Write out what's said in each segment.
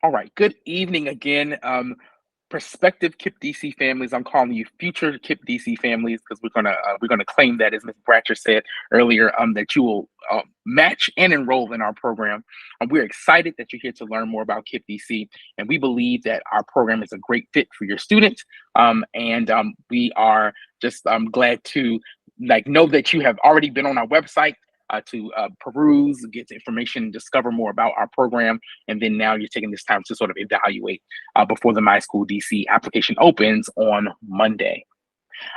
All right. Good evening again. Prospective KIP DC families. I'm calling you future KIP DC families because we're gonna claim that, as Ms. Bratcher said earlier, that you will match and enroll in our program. We're excited that you're here to learn more about KIP DC, and we believe that our program is a great fit for your students. And we are just glad to know that you have already been on our website to peruse, get information, discover more about our program, and then now you're taking this time to sort of evaluate before the My School DC application opens on Monday.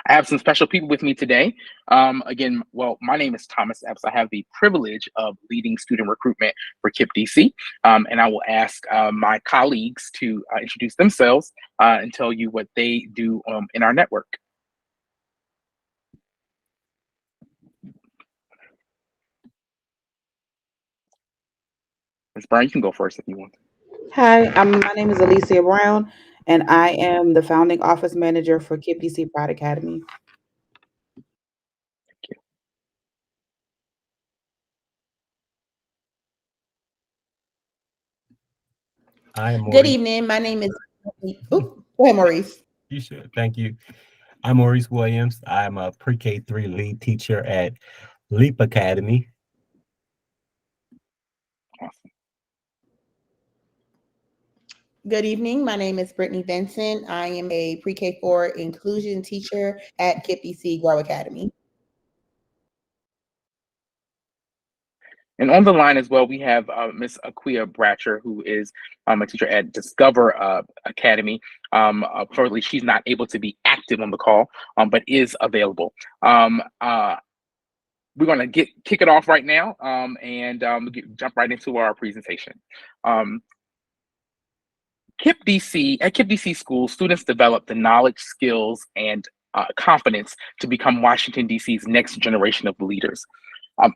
I have some special people with me today. Again, well, my name is Thomas Epps. I have the privilege of leading student recruitment for KIP DC, and I will ask my colleagues to introduce themselves and tell you what they do in our network. Ms. Brown, you can go first if you want. Hi, my name is Alicia Brown, and I am the founding office manager for KIP DC Pride Academy. Hi, Good Maurice. evening. My name is. Go ahead, Maurice. You should. Thank you. I'm Maurice Williams. I'm a pre-K 3 lead teacher at Leap Academy. Awesome. Good evening. My name is Brittany Vincent. I am a pre-K 4 inclusion teacher at KIP DC Grow Academy. And on the line as well, we have Miss Aquia Bratcher, who is a teacher at Discover Academy. Currently, she's not able to be active on the call, but is available. We're going to kick it off right now and jump right into our presentation. KIP DC, at KIP DC schools, students develop the knowledge, skills, and confidence to become Washington, D.C.'s next generation of leaders. Our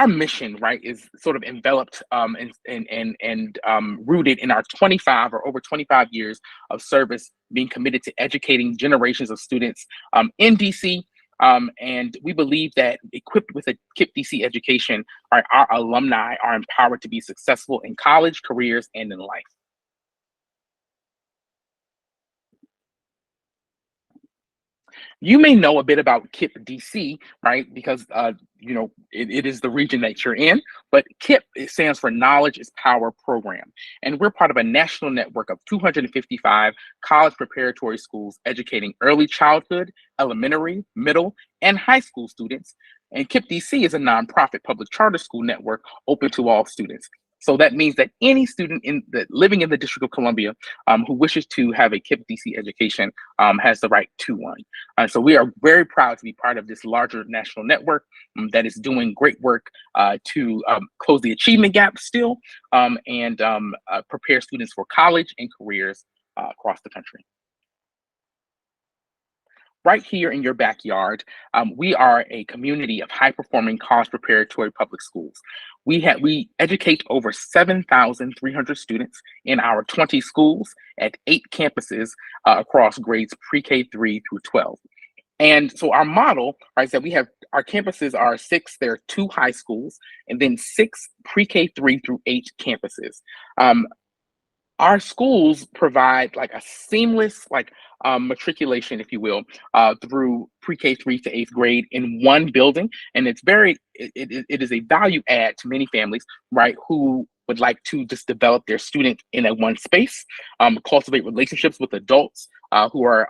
mission, right, is sort of enveloped and rooted in our 25 or over 25 years of service, being committed to educating generations of students in DC. And we believe that equipped with a KIP DC education, our alumni are empowered to be successful in college, careers, and in life. You may know a bit about KIP DC, right? Because it is the region that you're in. But KIP, it stands for Knowledge is Power Program, and we're part of a national network of 255 college preparatory schools educating early childhood, elementary, middle, and high school students. And KIP DC is a nonprofit public charter school network open to all students. So that means that any student living in the District of Columbia who wishes to have a KIP DC education has the right to one. So we are very proud to be part of this larger national network that is doing great work to close the achievement gap still and prepare students for college and careers across the country. Right here in your backyard, we are a community of high-performing college preparatory public schools. We educate over 7,300 students in our 20 schools at 8 campuses across grades pre-K 3 through 12. And so our model, right, is that we have our campuses are 6. There are 2 high schools, and then 6 pre-K 3 through 8 campuses. Our schools provide like a seamless matriculation, if you will, through pre-K 3 to 8th grade in one building, and it is a value add to many families, right, who would like to just develop their student in a one space, cultivate relationships with adults who are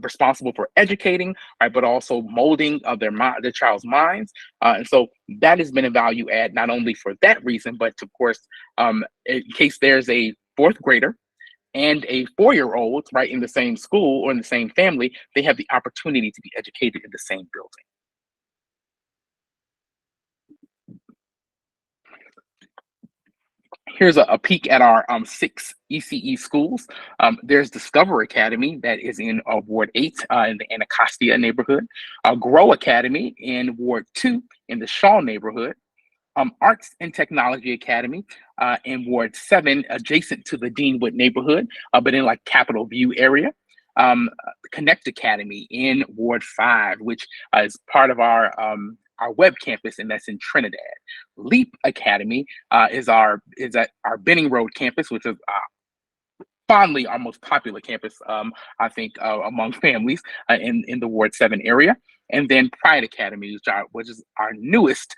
responsible for educating, right, but also molding of their child's minds. And so that has been a value add, not only for that reason, but of course, in case there's a 4th grader and a 4-year-old, right, in the same school or in the same family, they have the opportunity to be educated in the same building. Here's a peek at our 6 ECE schools. There's Discover Academy that is in Ward 8 in the Anacostia neighborhood, Grow Academy in Ward 2 in the Shaw neighborhood, Arts and Technology Academy in Ward 7 adjacent to the Deanwood neighborhood, but in like Capitol View area. Connect Academy in Ward 5, which is part of our web campus, and that's in Trinidad. Leap Academy is at our Benning Road campus, which is fondly our most popular campus, I think, among families in the Ward 7 area. And then Pride Academy, which is our newest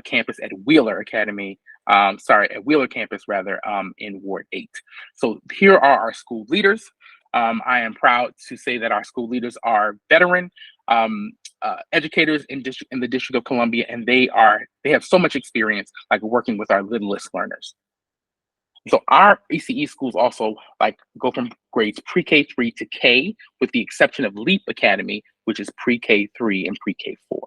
campus at Wheeler Academy, at Wheeler campus rather, in Ward 8. So here are our school leaders. I am proud to say that our school leaders are veteran educators in the District of Columbia, and they have so much experience like working with our littlest learners. So our ECE schools also go from grades pre-K 3 to K, with the exception of Leap Academy, which is pre-K 3 and pre-K 4.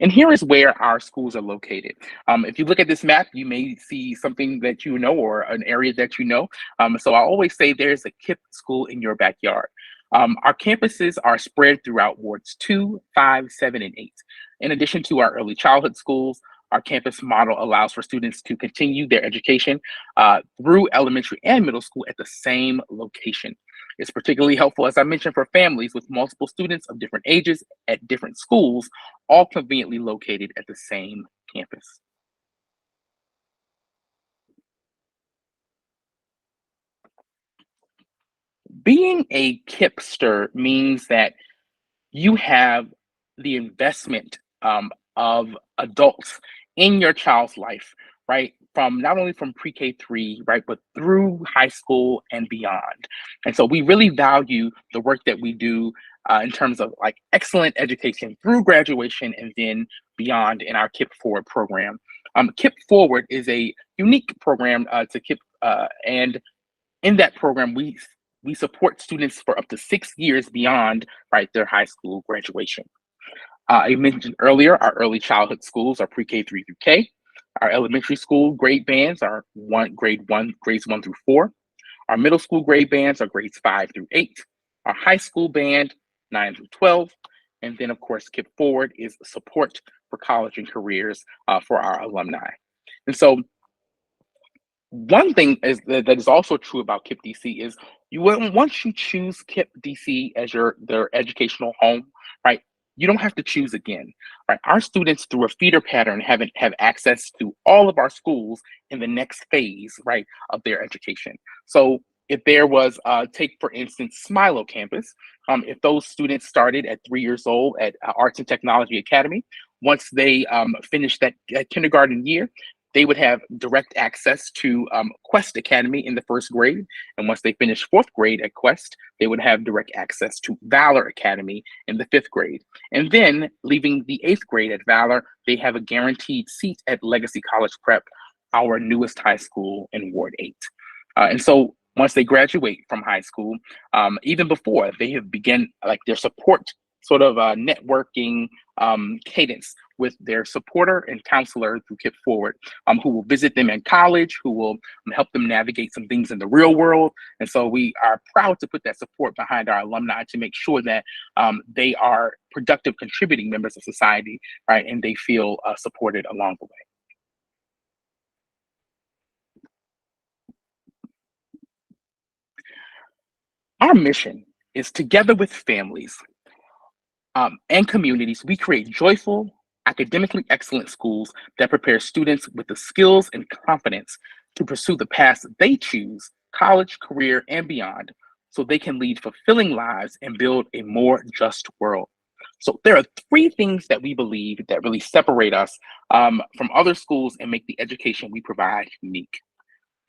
And here is where our schools are located. If you look at this map, you may see something that you know or an area that you know. So I always say there's a KIPP school in your backyard. Our campuses are spread throughout wards 2, 5, 7, and 8. In addition to our early childhood schools, our campus model allows for students to continue their education through elementary and middle school at the same location. It's particularly helpful, as I mentioned, for families with multiple students of different ages at different schools, all conveniently located at the same campus. Being a KIPPster means that you have the investment of adults in your child's life, right? Not only from pre-K 3, right, but through high school and beyond. And so we really value the work that we do in terms of excellent education through graduation and then beyond in our KIPP Forward program. KIPP Forward is a unique program to KIPP, and in that program, we support students for up to 6 years beyond their high school graduation. I mentioned earlier, our early childhood schools are pre-K 3 through K. Our elementary school grade bands are grades 1 through 4. Our middle school grade bands are grades 5 through 8. Our high school band, 9 through 12. And then, of course, KIPP Forward is support for college and careers for our alumni. And so one thing that is also true about KIPP DC is once you choose KIPP DC as their educational home, right? You don't have to choose again, right? Our students, through a feeder pattern, have access to all of our schools in the next phase, right, of their education. So if there was, take for instance, Smilo campus, if those students started at 3 years old at Arts and Technology Academy, once they finished that kindergarten year, they would have direct access to Quest Academy in the first grade. And once they finish 4th grade at Quest, they would have direct access to Valor Academy in the 5th grade. And then leaving the 8th grade at Valor, they have a guaranteed seat at Legacy College Prep, our newest high school in Ward 8. And so once they graduate from high school, even before, they have begun their support sort of networking cadence with their supporter and counselor through KIPP Forward, who will visit them in college, who will help them navigate some things in the real world. And so we are proud to put that support behind our alumni to make sure that they are productive, contributing members of society, right? And they feel supported along the way. Our mission is, together with families and communities, we create joyful, academically excellent schools that prepare students with the skills and confidence to pursue the paths they choose, college, career, and beyond, so they can lead fulfilling lives and build a more just world. So there are 3 things that we believe that really separate us from other schools and make the education we provide unique.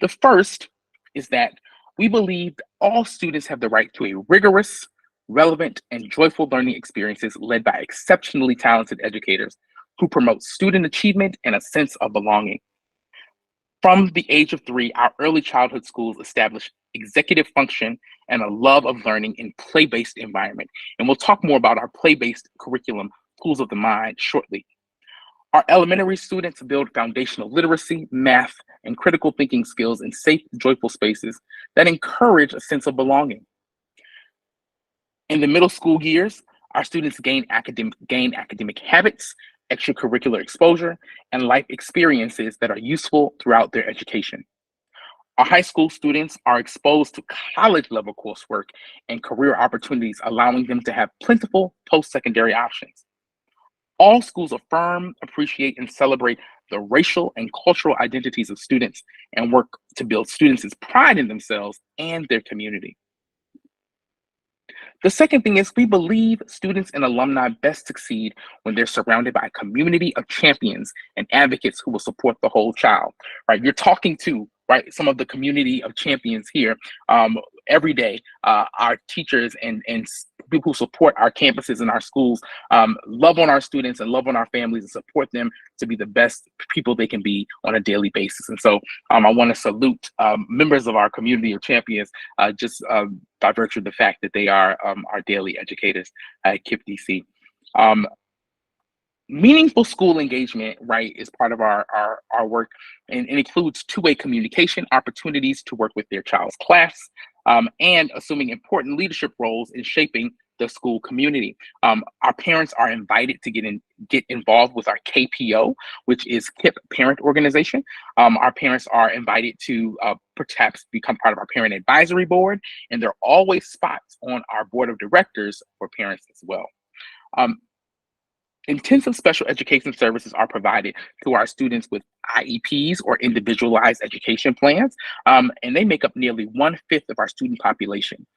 The first is that we believe that all students have the right to a rigorous, relevant, and joyful learning experiences led by exceptionally talented educators who promote student achievement and a sense of belonging. From the age of 3, our early childhood schools establish executive function and a love of learning in play-based environment. And we'll talk more about our play-based curriculum, Schools of the Mind, shortly. Our elementary students build foundational literacy, math, and critical thinking skills in safe, joyful spaces that encourage a sense of belonging. In the middle school years, our students gain academic habits, extracurricular exposure, and life experiences that are useful throughout their education. Our high school students are exposed to college-level coursework and career opportunities, allowing them to have plentiful post-secondary options. All schools affirm, appreciate, and celebrate the racial and cultural identities of students and work to build students' pride in themselves and their community. The second thing is we believe students and alumni best succeed when they're surrounded by a community of champions and advocates who will support the whole child, right? You're talking to, right, some of the community of champions here every day. Our teachers and people who support our campuses and our schools love on our students and love on our families and support them to be the best people they can be on a daily basis. And so I want to salute members of our community of champions just by virtue of the fact that they are our daily educators at KIPP DC. Meaningful school engagement, right, is part of our work and includes two-way communication, opportunities to work with their child's class, and assuming important leadership roles in shaping the school community. Our parents are invited to get involved with our KPO, which is KIPP Parent Organization. Our parents are invited to perhaps become part of our parent advisory board, and there are always spots on our board of directors for parents as well. Intensive special education services are provided to our students with IEPs or individualized education plans, and they make up nearly 1/5 of our student population.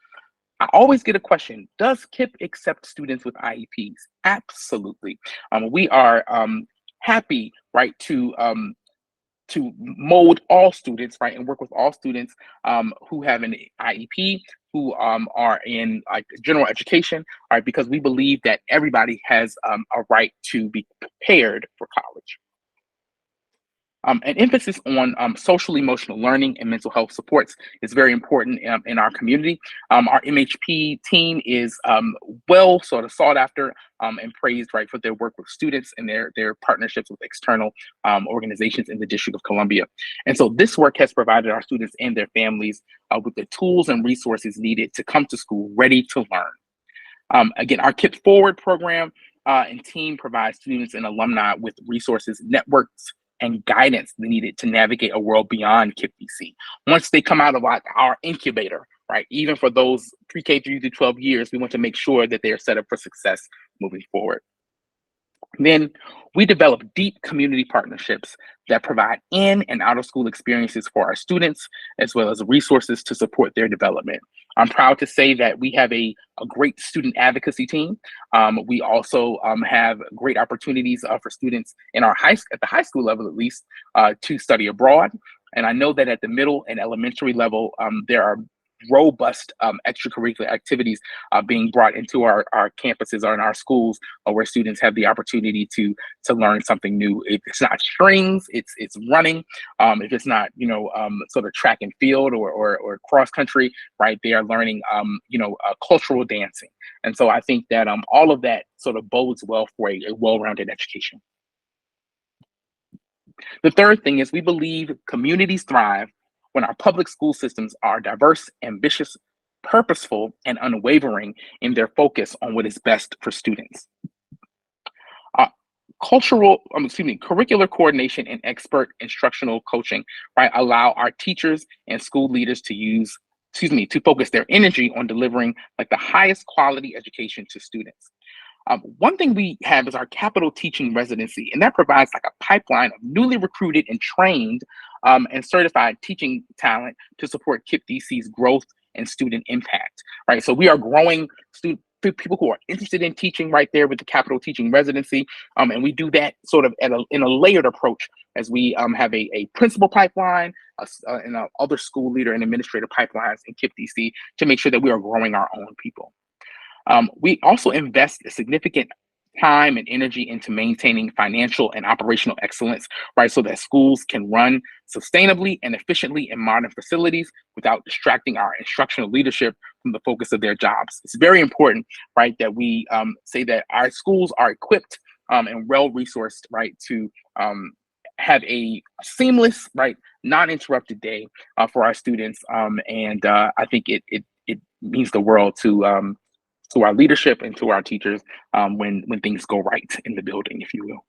I always get a question, does KIPP accept students with IEPs? Absolutely. We are happy, right, to mold all students, right, and work with all students who have an IEP, who are in like general education, right, because we believe that everybody has a right to be prepared for college. An emphasis on social emotional learning and mental health supports is very important in our community. Our MHP team is well sort of sought after and praised, right, for their work with students and their partnerships with external organizations in the District of Columbia. And so this work has provided our students and their families with the tools and resources needed to come to school ready to learn. Again, our KIPP Forward program and team provides students and alumni with resources, networks, and guidance needed to navigate a world beyond KIPP DC. Once they come out of our incubator, right, even for those pre-K through 12 years, we want to make sure that they are set up for success moving forward. Then we develop deep community partnerships that provide in and out of school experiences for our students, as well as resources to support their development. I'm proud to say that we have a great student advocacy team. We also have great opportunities for students in our at the high school level, at least, to study abroad. And I know that at the middle and elementary level, there are robust extracurricular activities being brought into our campuses or in our schools where students have the opportunity to learn something new. If it's not strings, it's running. If it's not, sort of track and field or cross country, right, they are learning, cultural dancing. And so I think that all of that sort of bodes well for a well-rounded education. The third thing is we believe communities thrive when our public school systems are diverse, ambitious, purposeful, and unwavering in their focus on what is best for students. Curricular coordination and expert instructional coaching, right, allow our teachers and school leaders to focus their energy on delivering like the highest quality education to students. One thing we have is our capital teaching residency, and that provides like a pipeline of newly recruited and trained and certified teaching talent to support KIPP DC's growth and student impact, right? So we are growing people who are interested in teaching right there with the capital teaching residency, and we do that sort of in a layered approach as we have a principal pipeline and other school leader and administrator pipelines in KIPP DC to make sure that we are growing our own people. We also invest a significant time and energy into maintaining financial and operational excellence, right, so that schools can run sustainably and efficiently in modern facilities without distracting our instructional leadership from the focus of their jobs. It's very important, right, that we say that our schools are equipped and well-resourced, right, to have a seamless, right, non-interrupted day for our students. And I think it means the world to our leadership and to our teachers when things go right in the building, if you will.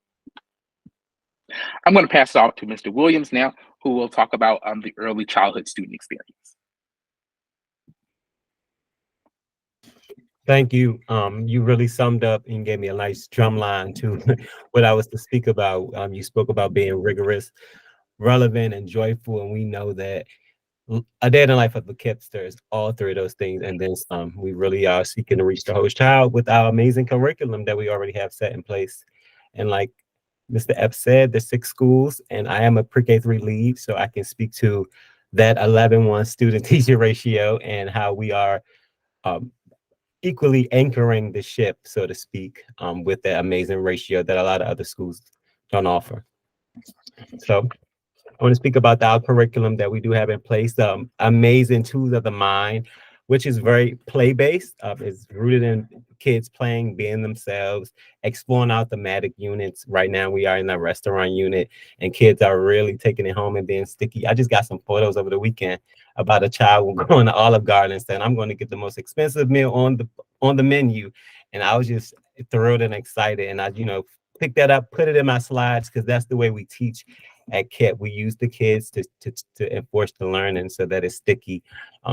I'm going to pass it off to Mr. Williams now, who will talk about the early childhood student experience. Thank you. You really summed up and gave me a nice drum line to what I was to speak about. You spoke about being rigorous, relevant, and joyful, and we know that a day in the life of a Kipster is all three of those things, and then some. We really are seeking to reach the whole child with our amazing curriculum that we already have set in place. And like Mr. Epps said, there's 6 schools, and I am a pre-K3 lead, so I can speak to that 11-1 student-teacher ratio and how we are um, equally anchoring the ship, so to speak, with that amazing ratio that a lot of other schools don't offer. So I want to speak about our curriculum that we do have in place, the amazing tools of the mind, which is very play-based. It's rooted in kids playing, being themselves, exploring our thematic units. Right now, we are in the restaurant unit, and kids are really taking it home and being sticky. I just got some photos over the weekend about a child going to Olive Garden and saying, "I'm going to get the most expensive meal on the menu," and I was just thrilled and excited. And I, picked that up, put it in my slides because that's the way we teach at KIP. We use the kids to enforce the learning so that it's sticky.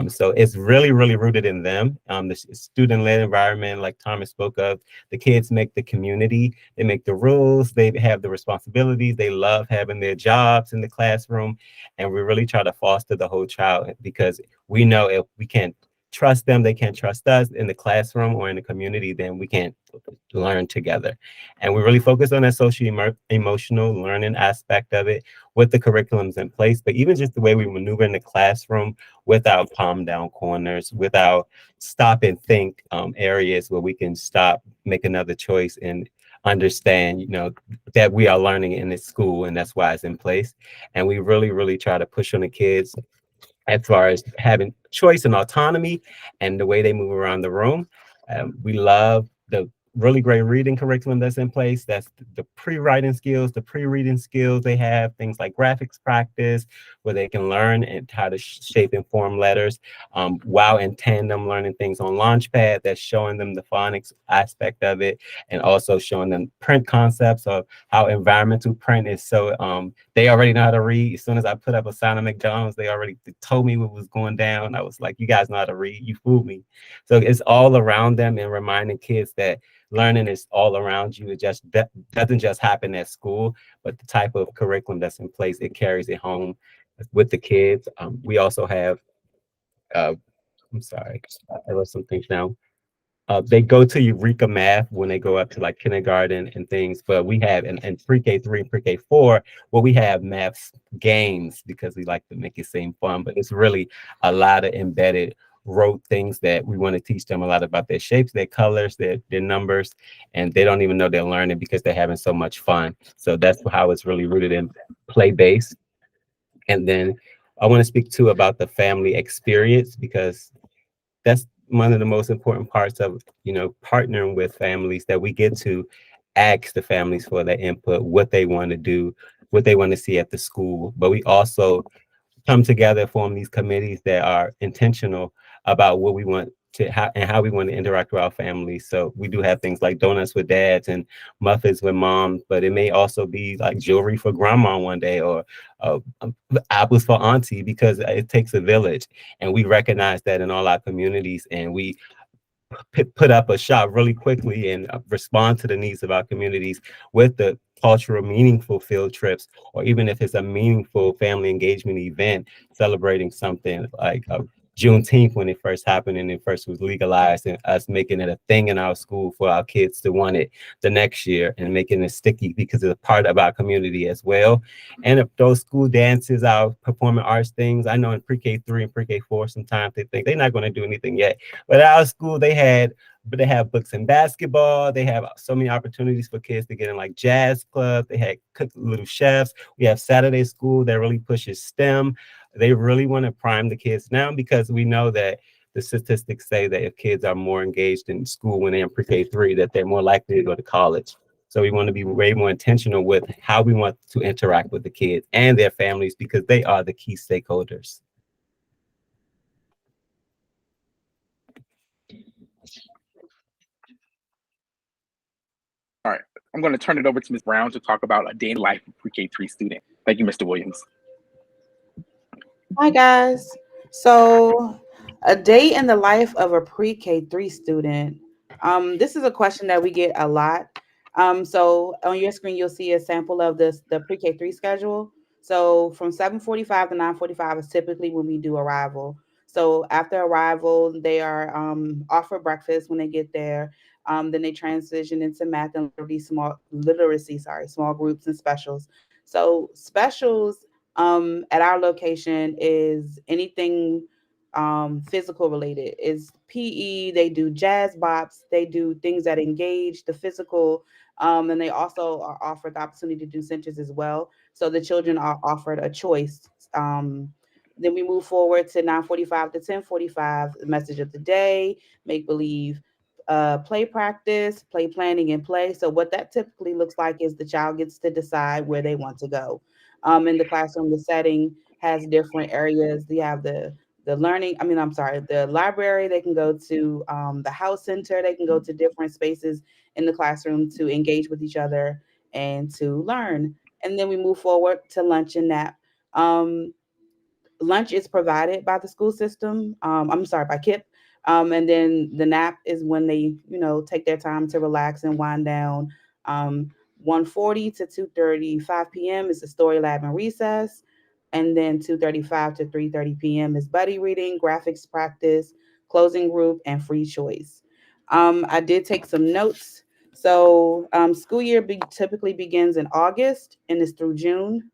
So it's really, really rooted in them. The student-led environment, like Thomas spoke of, the kids make the community, they make the rules, they have the responsibilities, they love having their jobs in the classroom. And we really try to foster the whole child because we know if we can't trust them, they can't trust us in the classroom or in the community, then we can't learn together. And we really focus on that social emotional learning aspect of it with the curriculums in place, but even just the way we maneuver in the classroom with our palm down corners, with our stop and think areas where we can stop, make another choice, and understand, that we are learning in this school, and that's why it's in place. And we really, really try to push on the kids as far as having choice and autonomy and the way they move around the room. We love the really great reading curriculum that's in place. That's the pre-writing skills, the pre-reading skills they have, things like graphics practice, where they can learn and how to shape and form letters, while in tandem learning things on Launchpad that's showing them the phonics aspect of it, and also showing them print concepts of how environmental print is. So they already know how to read. As soon as I put up a sign of McDonald's, they already told me what was going down. I was like, you guys know how to read, you fooled me. So it's all around them and reminding kids that learning is all around you. It just doesn't just happen at school, but the type of curriculum that's in place, it carries it home with the kids. We also have, I'm sorry, I wrote some things down. They go to Eureka Math when they go up to like kindergarten and things, but we have in pre-K3 and pre-K4, well, we have math games because we like to make it seem fun, but it's really a lot of embedded rote things that we want to teach them a lot about their shapes, their colors, their numbers, and they don't even know they're learning because they're having so much fun. So that's how it's really rooted in play-based. And then I want to speak too about the family experience because that's one of the most important parts of, partnering with families, that we get to ask the families for their input, what they want to do, what they want to see at the school. But we also come together, form these committees that are intentional about what we want to how we want to interact with our families. So we do have things like donuts with dads and muffins with moms, but it may also be like jewelry for grandma one day, or apples for auntie, because it takes a village, and we recognize that in all our communities, and we put up a shop really quickly and respond to the needs of our communities with the cultural meaningful field trips, or even if it's a meaningful family engagement event celebrating something like Juneteenth when it first happened and it first was legalized, and us making it a thing in our school for our kids to want it the next year and making it sticky because it's a part of our community as well. And if those school dances, our performing arts things, I know in pre-K3 and pre-K4 sometimes they think they're not going to do anything yet, but at our school they have books and basketball. They have so many opportunities for kids to get in like jazz club. They had cook little chefs. We have Saturday school that really pushes STEM. They really want to prime the kids now because we know that the statistics say that if kids are more engaged in school when they're in pre-K3, that they're more likely to go to college. So we want to be way more intentional with how we want to interact with the kids and their families because they are the key stakeholders. All right. I'm going to turn it over to Ms. Brown to talk about a day in the life of pre-K3 student. Thank you, Mr. Williams. Hi, guys. So, a day in the life of a pre-K3 student. This is a question that we get a lot. So on your screen, you'll see a sample of the pre-K3 schedule. So from 7:45 to 9:45 is typically when we do arrival. So after arrival, they are offered breakfast when they get there. Then they transition into math and small groups and specials. So specials at our location is anything physical related. Is PE, they do jazz bops, they do things that engage the physical, and they also are offered the opportunity to do centers as well. So the children are offered a choice. Then we move forward to 9:45 to 10:45, message of the day, make believe, play practice, play planning, and play. So what that typically looks like is the child gets to decide where they want to go. In the classroom, the setting has different areas. You have the learning, I mean, I'm sorry, the library, they can go to the house center, they can go to different spaces in the classroom to engage with each other and to learn. And then we move forward to lunch and nap. Um, Lunch is provided by the school system. I'm sorry, by KIP. And then the nap is when they, take their time to relax and wind down. 1:40 to 2:35 p.m. is the story lab and recess. And then 2:35 to 3:30 p.m. is buddy reading, graphics practice, closing group, and free choice. I did take some notes. So school year typically begins in August and is through June.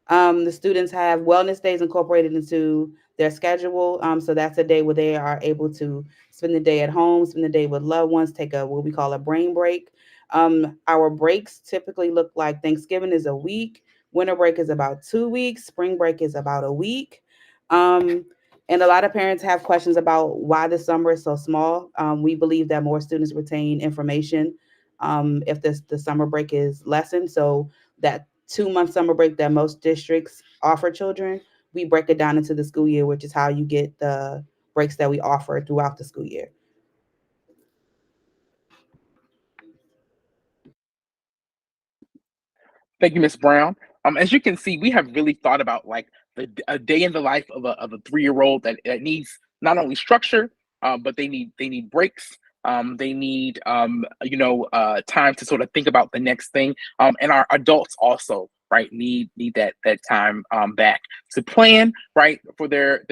The students have wellness days incorporated into their schedule. So that's a day where they are able to spend the day at home, spend the day with loved ones, take a what we call a brain break. Our breaks typically look like Thanksgiving is a week, winter break is about 2 weeks, spring break is about a week. And a lot of parents have questions about why the summer is so small. We believe that more students retain information if the summer break is lessened. So that 2 month summer break that most districts offer children, we break it down into the school year, which is how you get the breaks that we offer throughout the school year. Thank you, Ms. Brown. As you can see, we have really thought about like a day in the life of a 3-year-old that needs not only structure, but they need breaks. They need time to sort of think about the next thing. And our adults also, right, need that time back to plan, right, for their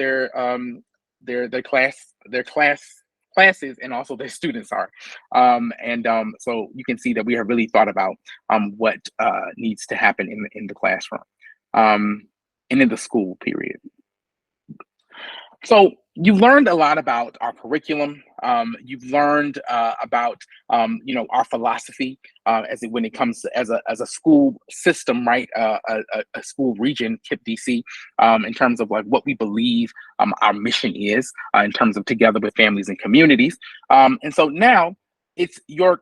classes and also their students are. So you can see that we have really thought about what needs to happen in the classroom and in the school period. So you've learned a lot about our curriculum. You've learned about our philosophy when it comes to, as a school system, right? A school region, KIPP DC, in terms of like what we believe our mission is in terms of together with families and communities. And so now it's your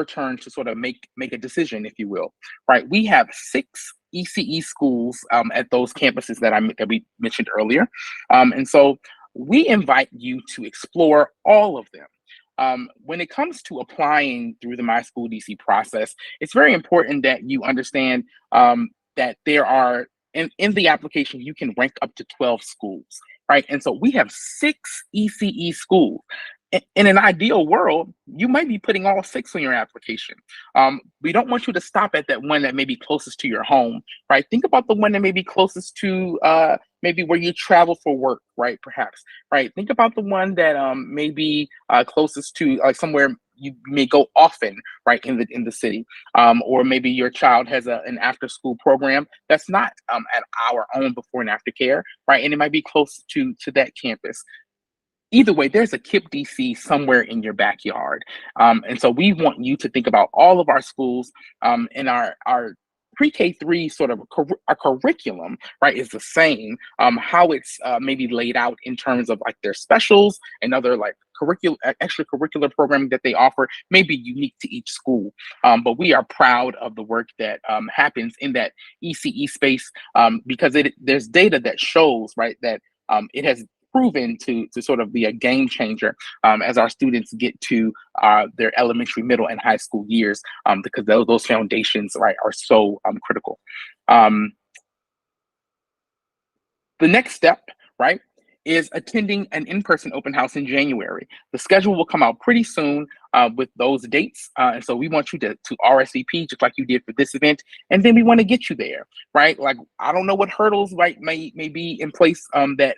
turn to sort of make a decision, if you will, right? We have 6 ECE schools at those campuses that we mentioned earlier, and so we invite you to explore all of them. When it comes to applying through the My School DC process, it's very important that you understand that there are in the application you can rank up to 12 schools, right? And so we have 6 ECE schools. In an ideal world, you might be putting all 6 on your application. We don't want you to stop at that one that may be closest to your home, right? Think about the one that may be closest to maybe where you travel for work, right? Perhaps, right? Think about the one that may be closest to like somewhere you may go often, right, in the city, or maybe your child has an after school program that's not at our own before and after care, right? And it might be close to that campus. Either way, there's a KIPP DC somewhere in your backyard. And so we want you to think about all of our schools and our pre-K3 sort of our curriculum, right, is the same. How it's maybe laid out in terms of like their specials and other like extracurricular programming that they offer may be unique to each school. But we are proud of the work that happens in that ECE space because there's data that shows, right, that it has proven to sort of be a game changer as our students get to their elementary, middle, and high school years, because those foundations, right, are so critical. The next step, right, is attending an in-person open house in January. The schedule will come out pretty soon with those dates. And so we want you to RSVP just like you did for this event. And then we want to get you there, right? Like, I don't know what hurdles may be in place that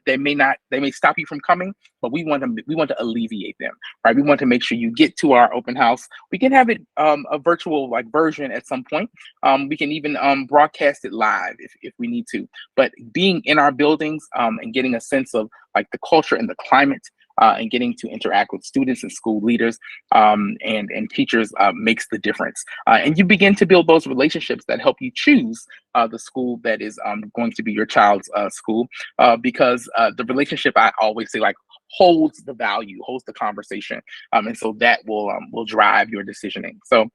may stop you from coming, but we want to alleviate them, right? We want to make sure you get to our open house. We can have it a virtual version at some point. We can even broadcast it live if we need to. But being in our buildings and getting a sense of the culture and the climate and getting to interact with students and school leaders and teachers makes the difference. And you begin to build those relationships that help you choose the school that is going to be your child's school, because the relationship, I always say, holds the value, holds the conversation. And so that will drive your decisioning. So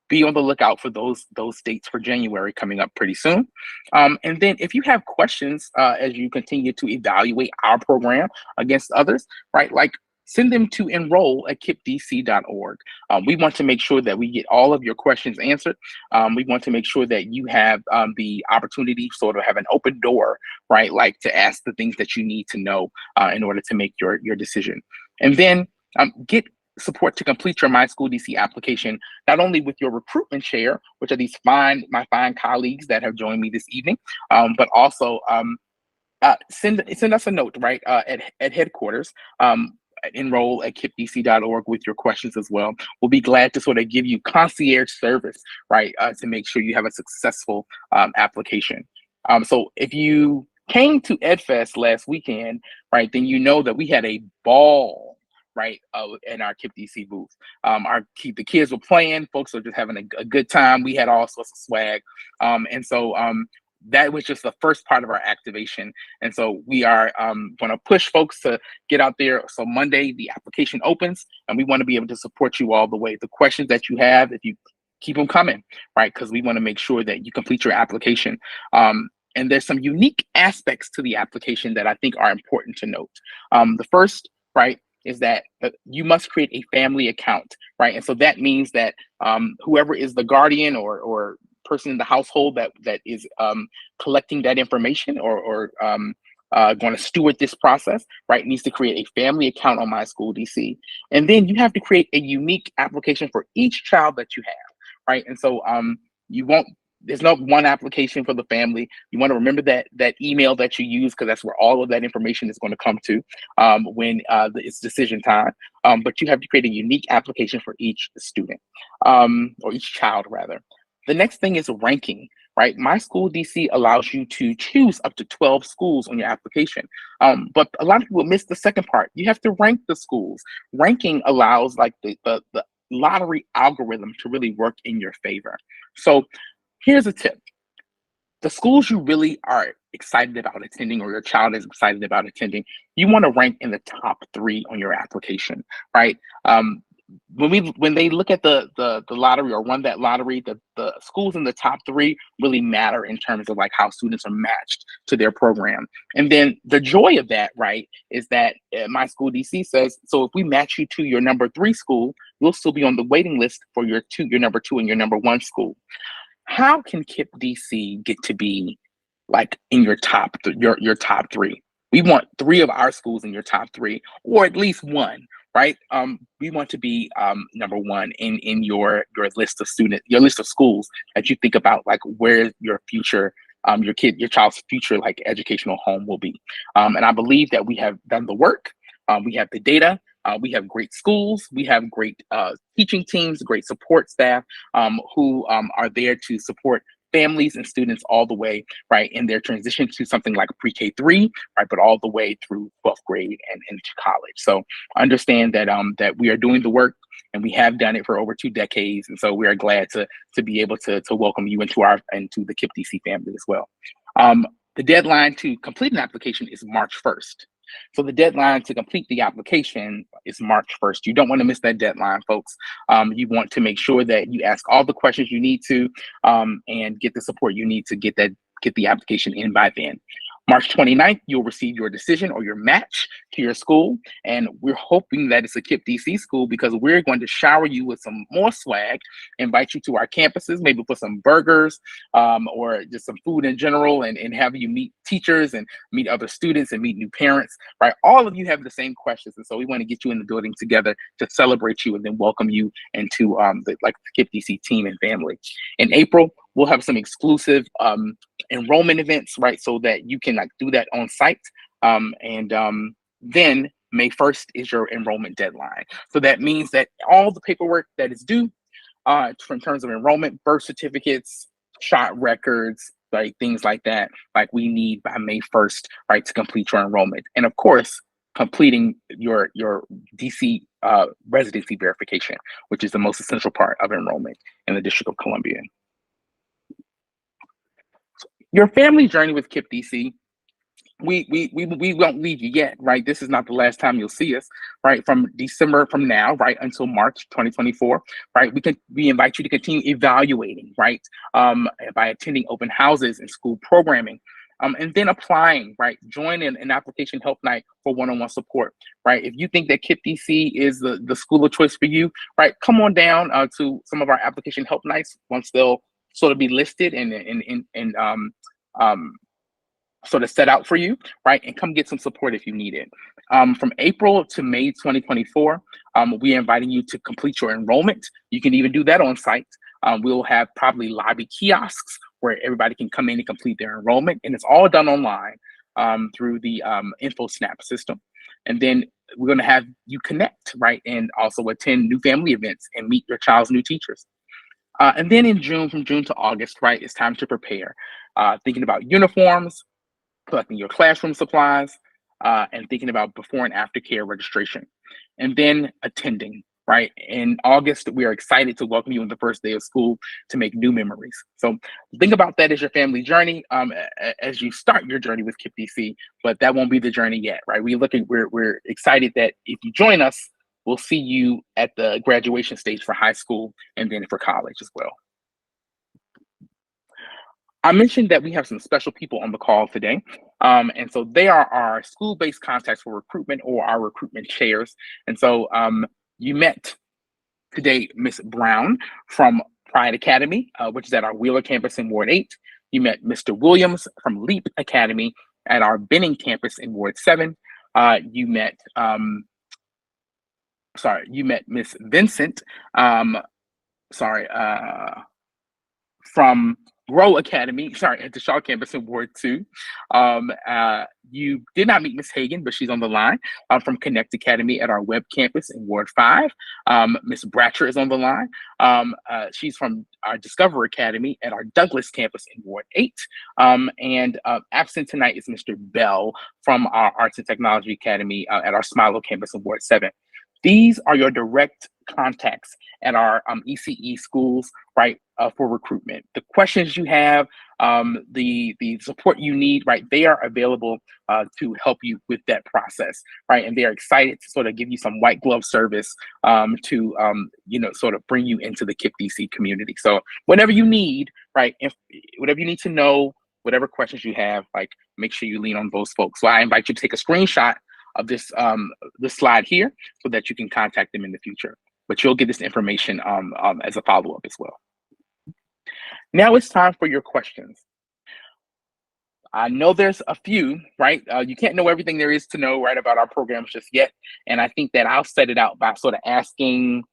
be on the lookout for those dates for January coming up pretty soon. And then if you have questions as you continue to evaluate our program against others, right, send them to enroll@kipdc.org. We want to make sure that we get all of your questions answered. We want to make sure that you have the opportunity to sort of have an open door, right, to ask the things that you need to know in order to make your decision. And then get support to complete your My School DC application, not only with your recruitment chair, which are my fine colleagues that have joined me this evening, but also send us a note, right, at headquarters. Enroll@kipdc.org with your questions as well. We'll be glad to sort of give you concierge service, right, to make sure you have a successful application. So if you came to EdFest last weekend, right, then you know that we had a ball, right, in our KIP DC booth. The kids were playing, folks are just having a good time. We had all sorts of swag. And so that was just the first part of our activation. And so we are going to push folks to get out there. So Monday, the application opens, and we want to be able to support you all the way. The questions that you have, if you keep them coming, right, because we want to make sure that you complete your application. And there's some unique aspects to the application that I think are important to note. The first, right, is that you must create a family account, right? And so that means that whoever is the guardian or person in the household that is collecting that information or going to steward this process, right, needs to create a family account on My School DC. And then you have to create a unique application for each child that you have, right? And so there's no one application for the family. You want to remember that email that you use, because that's where all of that information is going to come to when it's decision time. But you have to create a unique application for each student or each child, rather. The next thing is ranking, right? My School DC allows you to choose up to 12 schools on your application. But a lot of people miss the second part. You have to rank the schools. Ranking allows the lottery algorithm to really work in your favor. So here's a tip. The schools you really are excited about attending, or your child is excited about attending, you want to rank in the top 3 on your application, right? When they look at the lottery or run that lottery, the schools in the top 3 really matter in terms of how students are matched to their program. And then the joy of that, right, is that My School DC says, so if we match you to your number 3 school, you'll still be on the waiting list for your number 2 and your number 1 school. How can KIP DC get to be in your top your top 3? We want 3 of our schools in your top 3, or at least 1, right? We want to be number 1 in your list of your list of schools that you think about, where your future, your child's future educational home will be. And I believe that we have done the work. We have the data. We have great schools. We have great teaching teams, great support staff who are there to support families and students all the way, right, in their transition to something like pre-K3, right, but all the way through 12th grade and into college. So understand that that we are doing the work, and we have done it for over 2 decades. And so we are glad to be able to welcome you into the KIP DC family as well. The deadline to complete an application is March 1st. So the deadline to complete the application is March 1st. You don't want to miss that deadline, folks. You want to make sure that you ask all the questions you need to and get the support you need to get the application in by then. March 29th, you'll receive your decision or your match to your school. And we're hoping that it's a KIPP DC school because we're going to shower you with some more swag, invite you to our campuses, maybe put some burgers or just some food in general, and have you meet teachers and meet other students and meet new parents, right? All of you have the same questions. And so we want to get you in the building together to celebrate you and then welcome you into the KIPP DC team and family. In April, we'll have some exclusive enrollment events, right? So that you can do that on site. Then May 1st is your enrollment deadline. So that means that all the paperwork that is due in terms of enrollment, birth certificates, shot records, like things like that, like we need by May 1st, right, to complete your enrollment. And of course, completing your DC residency verification, which is the most essential part of enrollment in the District of Columbia. Your family journey with KIPP DC, we won't leave you yet, right? This is not the last time you'll see us, right? From December from now, right, until March 2024, right? We invite you to continue evaluating, right, by attending open houses and school programming, and then applying, right? Join in an application help night for one-on-one support, right? If you think that KIPP DC is the school of choice for you, right, come on down to some of our application help nights once they'll sort of be listed and sort of set out for you, right? And come get some support if you need it. From April to May 2024, we are inviting you to complete your enrollment. You can even do that on site. We'll have probably lobby kiosks where everybody can come in and complete their enrollment. And it's all done online through the InfoSnap system. And then we're gonna have you connect, right? And also attend new family events and meet your child's new teachers. And then in June, from June to August, right, it's time to prepare. Thinking about uniforms, collecting your classroom supplies, and thinking about before and after care registration. And then attending, right? In August, we are excited to welcome you on the first day of school to make new memories. So think about that as your family journey as you start your journey with KIPP DC, but that won't be the journey yet, right? We're excited that if you join us, we'll see you at the graduation stage for high school and then for college as well. I mentioned that we have some special people on the call today. And so they are our school-based contacts for recruitment, or our recruitment chairs. And so you met today Miss Brown from Pride Academy, which is at our Wheeler campus in Ward 8. You met Mr. Williams from Leap Academy at our Benning campus in Ward 7. You met Miss Vincent, from Grow Academy, at the Shaw campus in Ward 2. You did not meet Miss Hagan, but she's on the line, from Connect Academy at our Webb campus in Ward 5. Miss Bratcher is on the line. She's from our Discover Academy at our Douglas campus in Ward 8. And absent tonight is Mr. Bell from our Arts and Technology Academy at our Smilo campus in Ward 7. These are your direct contacts at our ECE schools, right, for recruitment. The questions you have, the support you need, right, they are available to help you with that process, right? And they are excited to sort of give you some white glove service to, sort of bring you into the KIPP DC community. So whatever you need, right, whatever you need to know, whatever questions you have, like, make sure you lean on those folks. So I invite you to take a screenshot of this slide here so that you can contact them in the future. But you'll get this information as a follow-up as well. Now it's time for your questions. I know there's a few, right? You can't know everything there is to know, right, about our programs just yet. And I think that I'll set it out by sort of asking,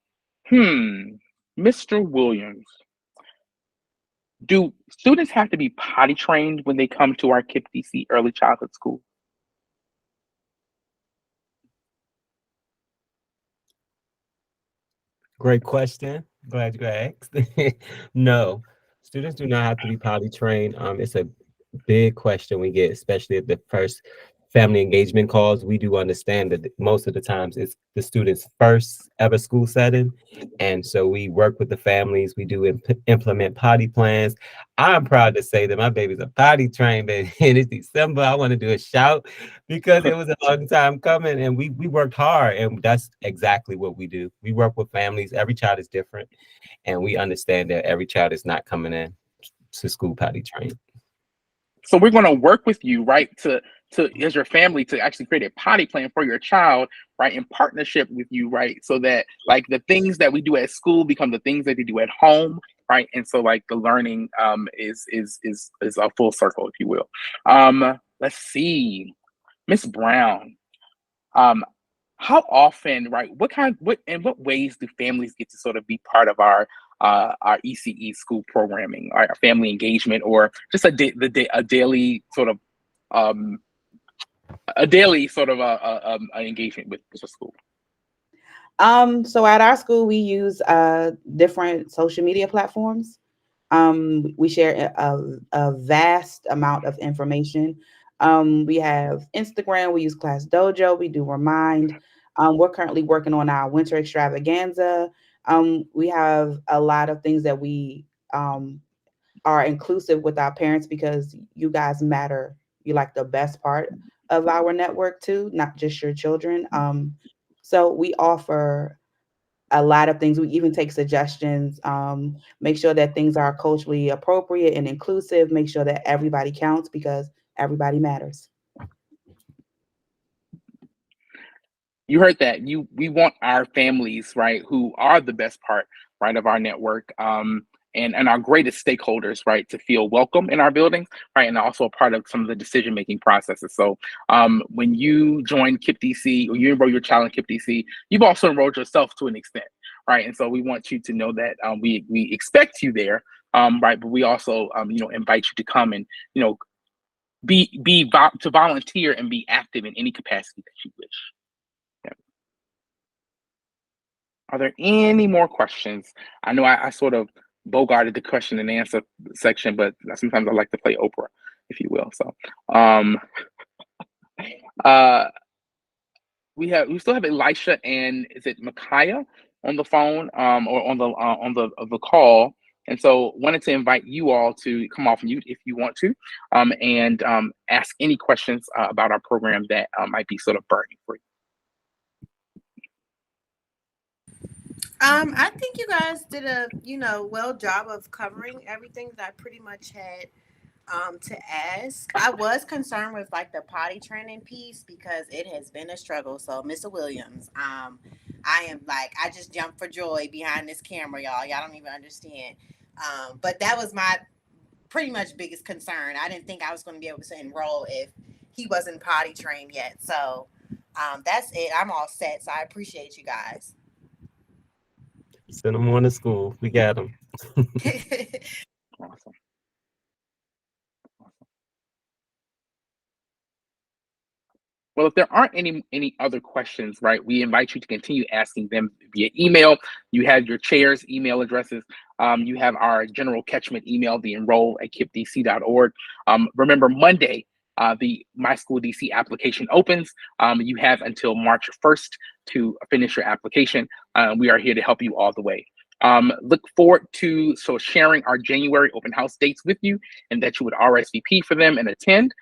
Mr. Williams, do students have to be potty trained when they come to our KIPP DC early childhood school? Great question. Glad you asked. No, students do not have to be potty trained. It's a big question we get, especially at the first family engagement calls. We do understand that most of the times it's the student's first ever school setting. And so we work with the families. We do implement potty plans. I'm proud to say that my baby's a potty trained baby. And it's December. I want to do a shout because it was a long time coming and we worked hard. And that's exactly what we do. We work with families. Every child is different. And we understand that every child is not coming in to school potty trained. So we're going to work with you, right, to as your family to actually create a potty plan for your child, right, in partnership with you, right, so that like the things that we do at school become the things that they do at home, right, and so like the learning is a full circle, if you will. Let's see, Miss Brown. How often, right? What in what ways do families get to sort of be part of our ECE school programming, our family engagement, or just a daily sort of um, engagement with the school? So at our school, we use different social media platforms. We share a vast amount of information. We have Instagram, we use Class Dojo, we do Remind. We're currently working on our winter extravaganza. We have a lot of things that we are inclusive with our parents because you guys matter. You like the best part of our network too, not just your children. So we offer a lot of things. We even take suggestions, make sure that things are culturally appropriate and inclusive, make sure that everybody counts because everybody matters. You heard that. We want our families, right, who are the best part, right, of our network, and our greatest stakeholders, right, to feel welcome in our buildings, right, and also a part of some of the decision making processes. So when you join KIPP DC or you enroll your child in KIPP DC, you've also enrolled yourself to an extent, right, and so we want you to know that we expect you there, right, but we also invite you to come and to volunteer and be active in any capacity that you wish. Are there any more questions? I know I sort of bogarted the question and answer section, but sometimes I like to play Oprah, if you will. So we still have Elisha and is it Micaiah on the phone or on the call. And so wanted to invite you all to come off mute if you want to and ask any questions about our program that might be sort of burning for you. I think you guys did a well job of covering everything that I pretty much had to ask. I was concerned with like the potty training piece because it has been a struggle. So Mr. Williams, I am like I just jumped for joy behind this camera, y'all. Y'all don't even understand. But that was my pretty much biggest concern. I didn't think I was going to be able to enroll if he wasn't potty trained yet. So that's it. I'm all set. So I appreciate you guys. Send them on to school. We got them. Awesome. Well, if there aren't any other questions, right, we invite you to continue asking them via email. You have your chair's email addresses. You have our general catchment email, the enroll@kippdc.org. Remember, Monday, the My School DC application opens. You have until March 1st to finish your application. We are here to help you all the way. Look forward to sharing our January open house dates with you and that you would RSVP for them and attend.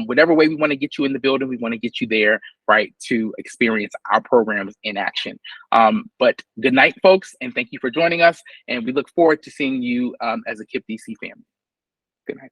Whatever way we want to get you in the building, we want to get you there, right, to experience our programs in action. But good night, folks, and thank you for joining us. And we look forward to seeing you as a KIPP DC family. Good night.